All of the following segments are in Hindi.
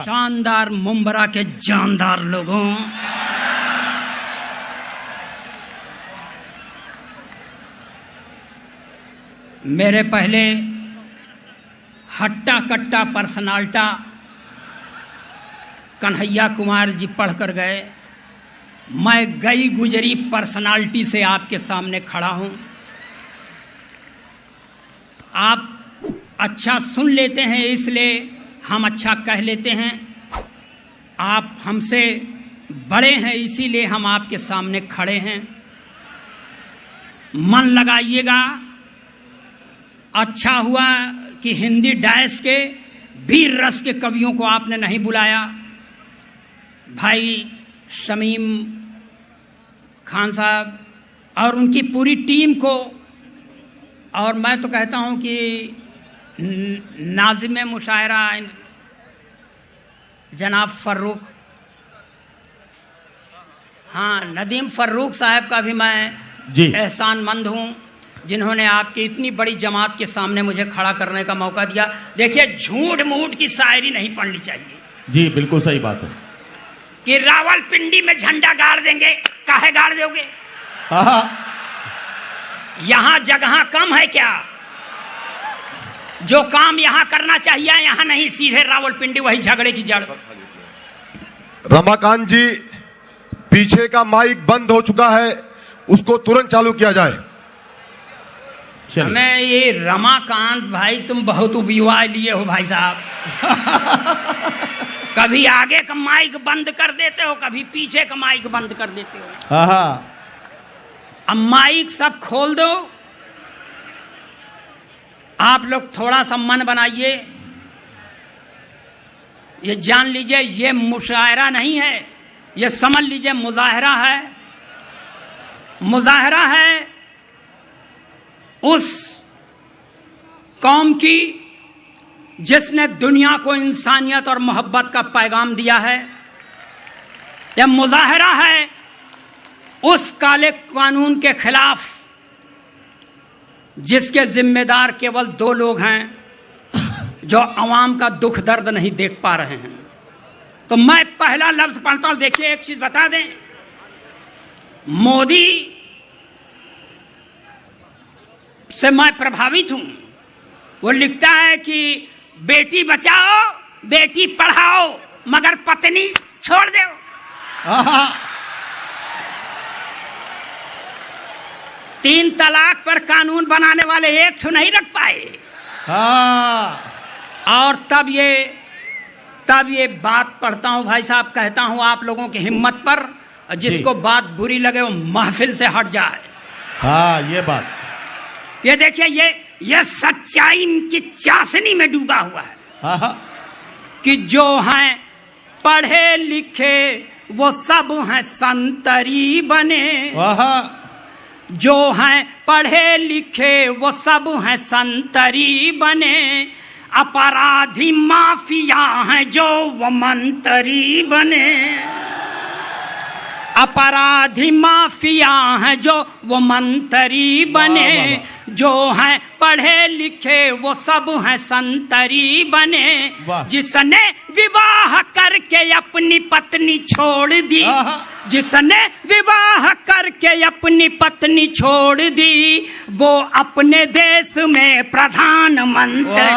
शानदार मुंबरा के जानदार लोगों, मेरे पहले हट्टा कट्टा पर्सनाल्टा कन्हैया कुमार जी पढ़ कर गए। मैं गई गुजरी पर्सनालिटी से आपके सामने खड़ा हूं। आप अच्छा सुन लेते हैं इसलिए हम अच्छा कह लेते हैं। आप हमसे बड़े हैं इसीलिए हम आपके सामने खड़े हैं। मन लगाइएगा। अच्छा हुआ कि हिंदी डायस के वीर रस के कवियों को आपने नहीं बुलाया। भाई शमीम खान साहब और उनकी पूरी टीम को, और मैं तो कहता हूं कि नाज़िम मुशायरा जनाब फर्रुख, हाँ नदीम फर्रुख साहब का भी मैं एहसानमंद हूं, जिन्होंने आपकी इतनी बड़ी जमात के सामने मुझे खड़ा करने का मौका दिया। देखिए, झूठ मूठ की शायरी नहीं पढ़नी चाहिए। जी बिल्कुल सही बात है कि रावलपिंडी में झंडा गाड़ देंगे। काहे गाड़ दोगे? यहां जगह कम है क्या? जो काम यहां करना चाहिए यहां नहीं, सीधे रावलपिंडी वही झगड़े की जड़। रमाकांत जी, पीछे का माइक बंद हो चुका है, उसको तुरंत चालू किया जाए। मैं ये रमाकांत भाई, तुम बहुत उपयुवा लिए हो भाई साहब। कभी आगे का माइक बंद कर देते हो, कभी पीछे का माइक बंद कर देते हो। अब माइक सब खोल दो। आप लोग थोड़ा सा मन बनाइए। ये जान लीजिए, ये मुशायरा नहीं है, ये समझ लीजिए मुजाहरा है। मुजाहरा है उस कौम की जिसने दुनिया को इंसानियत और मोहब्बत का पैगाम दिया है। यह मुजाहरा है उस काले कानून के खिलाफ जिसके जिम्मेदार केवल दो लोग हैं जो अवाम का दुख दर्द नहीं देख पा रहे हैं। तो मैं पहला लफ्ज पढ़ता हूं। देखिए, एक चीज बता दें, मोदी से मैं प्रभावित हूं। वो लिखता है कि बेटी बचाओ बेटी पढ़ाओ मगर पत्नी छोड़ दो। तीन तलाक पर कानून बनाने वाले एक तो नहीं रख पाए। और तब ये बात पढ़ता हूं भाई साहब, कहता हूं आप लोगों की हिम्मत पर, जिसको बात बुरी लगे वो महफिल से हट जाए। ये बात, ये देखिए, ये सच्चाई की चाशनी में डूबा हुआ है। कि जो हैं पढ़े लिखे वो सब हैं संतरी बने। जो हैं पढ़े लिखे वो सब हैं संतरी बने। अपराधी माफिया हैं जो वो मंतरी बने। अपराधी माफिया हैं जो वो मंतरी बने। जो हैं पढ़े लिखे वो सब हैं संतरी बने। जिसने विवाह करके अपनी पत्नी छोड़ दी, जिसने विवाह करके अपनी पत्नी छोड़ दी, वो अपने देश में प्रधानमंत्री।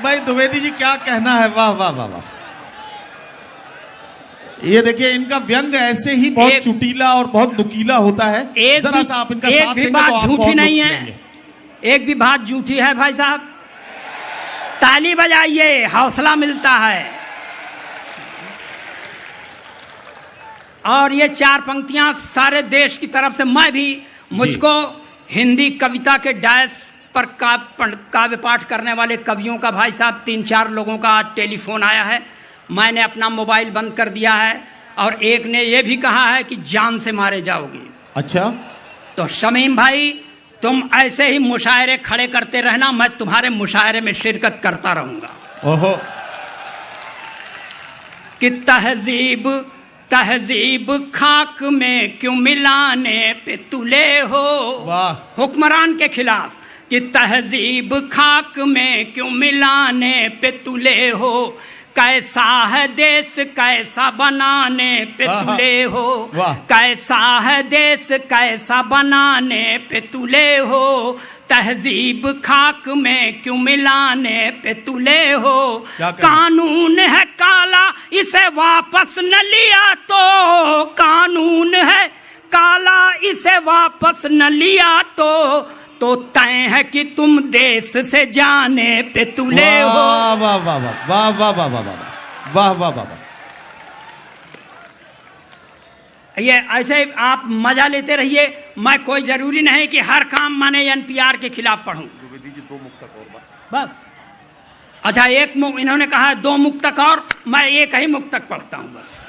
भाई द्विवेदी जी, क्या कहना है। वाह वाह वाह वाह। ये देखिए, इनका व्यंग ऐसे ही बहुत चुटीला और बहुत नुकीला होता है। जरा सा आप इनका साथ देंगे तो आप झूठी नहीं है। एक भी बात झूठी है भाई साहब। ताली बजाइए, हौसला मिलता है। और ये चार पंक्तियां सारे देश की तरफ से, मैं भी, मुझको हिंदी कविता के डायस पर काव्य पाठ करने वाले कवियों का भाई साहब 3-4 लोगों का आज टेलीफोन आया है। मैंने अपना मोबाइल बंद कर दिया है और एक ने यह भी कहा है कि जान से मारे जाओगे। अच्छा, तो शमीम भाई, तुम ऐसे ही मुशायरे खड़े करते रहना, मैं तुम्हारे मुशायरे में शिरकत करता रहूंगा। ओहो। कि तहजीब तहजीब खाक में क्यों मिलाने पे तुले हो। वाह। हुक्मरान के खिलाफ कि तहजीब खाक में क्यों मिलाने पे तुले हो, कैसा है देश कैसा बनाने पे तुले हो, कैसा है देश कैसा बनाने पे तुले हो, तहजीब खाक में क्यों मिलाने पे तुले हो, कानून है काला इसे वापस न लिया तो, कानून है काला इसे वापस न लिया तो तय है कि तुम देश से जाने पे तुले हो। वाह वाह वाह वाह वाह वाह वाह वाह वाह वाह। ये ऐसे आप मजा लेते रहिए, मैं कोई जरूरी नहीं कि हर काम माने एनपीआर के खिलाफ पढ़ूं। बस अच्छा, एक इन्होंने कहा 2 मुक्तक और, मैं एक ही मुक्तक पढ़ता हूं बस।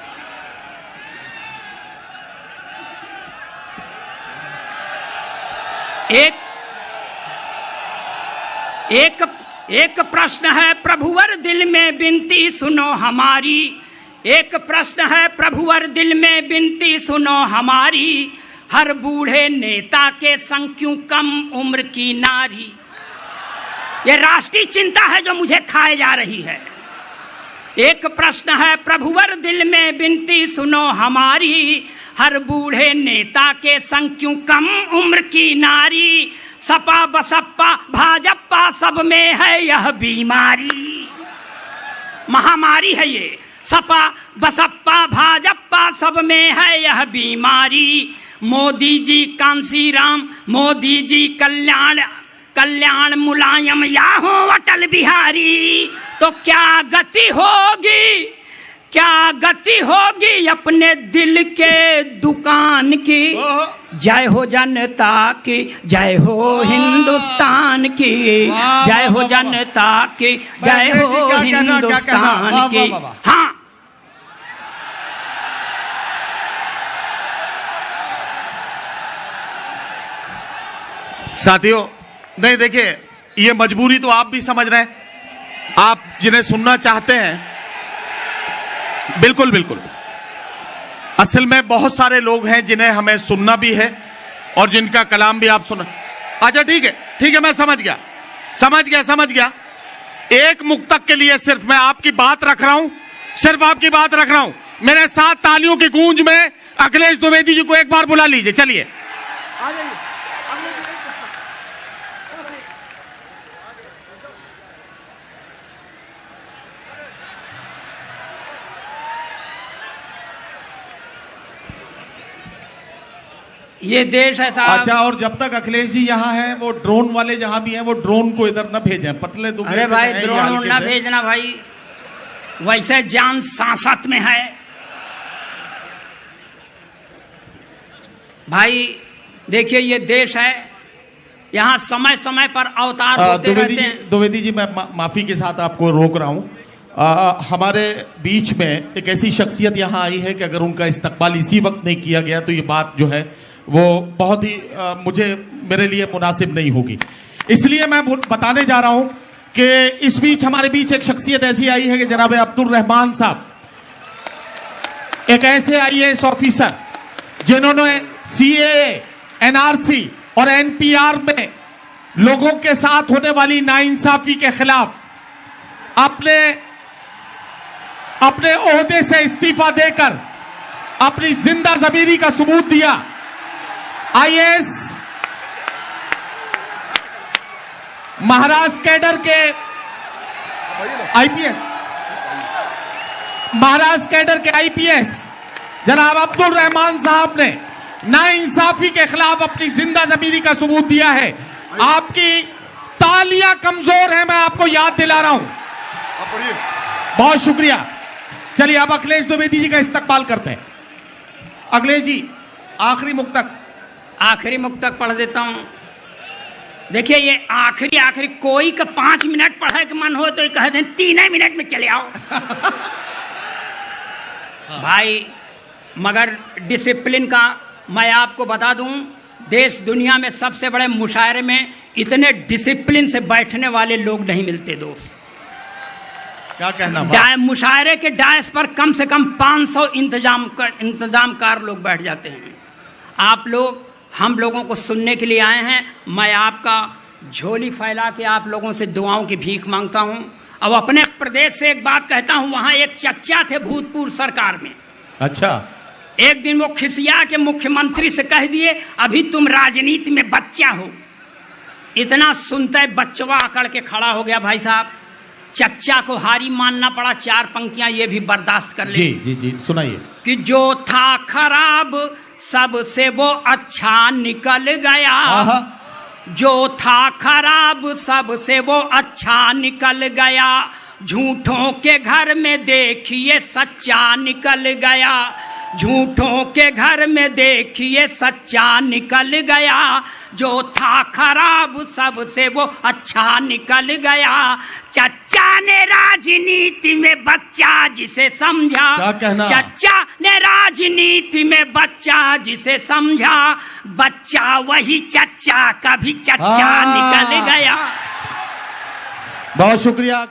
एक प्रश्न है प्रभुवर दिल में बिनती सुनो हमारी, एक प्रश्न है प्रभुवर दिल में बिनती सुनो हमारी, हर बूढ़े नेता के संग क्यों कम उम्र की नारी। ये राष्ट्रीय चिंता है जो मुझे खाए जा रही है। एक प्रश्न है प्रभुवर दिल में बिनती सुनो हमारी, हर बूढ़े नेता के संग क्यों कम उम्र की नारी, सपा बसपा भाजपा सब में है यह बीमारी, महामारी है ये, सपा बसपा भाजपा सब में है यह बीमारी, मोदी जी कांसीराम मोदी जी कल्याण मुलायम या हो अटल बिहारी, तो क्या गति होगी, क्या गति होगी अपने दिल के दुकान की, जय हो जनता की, जय हो हिंदुस्तान की, जय हो जनता की, जय हो हिंदुस्तान की। हाँ, साथियों, नहीं देखिए, ये मजबूरी तो आप भी समझ रहे हैं, आप जिन्हें सुनना चाहते हैं, बिल्कुल बिल्कुल, असल में बहुत सारे लोग हैं जिन्हें हमें सुनना भी है और जिनका कलाम भी आप सुना। अच्छा ठीक है, मैं समझ गया। एक मुक्तक के लिए सिर्फ मैं आपकी बात रख रहा हूं, सिर्फ आपकी बात रख रहा हूं। मेरे साथ तालियों की गूंज में अखिलेश द्विवेदी जी को एक बार बुला लीजिए, चलिए। ये देश है साहब। अच्छा, और जब तक अखिलेश जी यहाँ हैं, वो ड्रोन वाले जहाँ भी हैं, वो ड्रोन को इधर न भेजें, पतले दुबले। अरे भाई, ड्रोन ना भेजना भाई, वैसे जान सांसत में है भाई। देखिए ये देश है, यहाँ समय समय पर अवतार होते रहते हैं। द्विवेदी जी, मैं माफी के साथ आपको रोक रहा हूँ। हमारे बीच में एक ऐसी शख्सियत यहाँ आई है कि अगर उनका इस्तकबाल इसी वक्त नहीं किया गया तो ये बात जो है वो बहुत ही मेरे लिए मुनासिब नहीं होगी। इसलिए मैं बताने जा रहा हूं कि इस बीच हमारे बीच एक शख्सियत ऐसी आई है कि जनाब अब्दुल रहमान साहब, एक ऐसे आईएएस ऑफिसर जिन्होंने सीएए, एनआरसी और एनपीआर में लोगों के साथ होने वाली नाइंसाफी के खिलाफ अपने ओहदे से इस्तीफा देकर अपनी जिंदा ज़मीरी का सबूत दिया। आईएएस महाराष्ट्र कैडर के आईपीएस जनाब अब्दुल रहमान साहब ने नाइंसाफी के खिलाफ अपनी जिंदा ज़मीरी का सबूत दिया है। आपकी तालियां कमजोर हैं, मैं आपको याद दिला रहा हूं। बहुत शुक्रिया। चलिए अब अखिलेश द्विवेदी जी का इस्तकबाल करते हैं। अखिलेश जी, आखिरी मुक्तक पढ़ देता हूं। देखिए ये आखिरी कोई का 5 मिनट पढ़े के मन हो तो कहते हैं 3 मिनट में चले आओ भाई। मगर डिसिप्लिन का मैं आपको बता दूं, देश दुनिया में सबसे बड़े मुशायरे में इतने डिसिप्लिन से बैठने वाले लोग नहीं मिलते दोस्त। क्या कहना? मुशायरे के डायस पर कम से कम 500 इंतजामकार लोग बैठ जाते हैं। आप लोग हम लोगों को सुनने के लिए आए हैं। मैं आपका झोली फैला के आप लोगों से दुआओं की भीख मांगता हूं। अब अपने प्रदेश से एक बात कहता हूं, वहां एक चच्चा थे भूतपूर्व सरकार में। अच्छा। एक दिन वो खिसिया के मुख्यमंत्री से कह दिए, अभी तुम राजनीति में बच्चा हो। इतना सुनते बच्चवा अकड़ के खड़ा हो गया। भाई साहब, चच्चा को हारी मानना पड़ा। 4 पंक्तियां ये भी बर्दाश्त कर ले। जी जी जी, सुनाइए। कि जो था खराब सबसे वो अच्छा निकल गया, जो था खराब सबसे वो अच्छा निकल गया, झूठों के घर में देखिए सच्चा निकल गया, झूठों के घर में देखिए सच्चा निकल गया, जो था खराब सबसे वो अच्छा निकल गया। चच्चा ने राजनीति में बच्चा जिसे समझा, क्या कहना? चच्चा ने राजनीति में बच्चा जिसे समझा, बच्चा वही चच्चा कभी चच्चा निकल गया। बहुत शुक्रिया।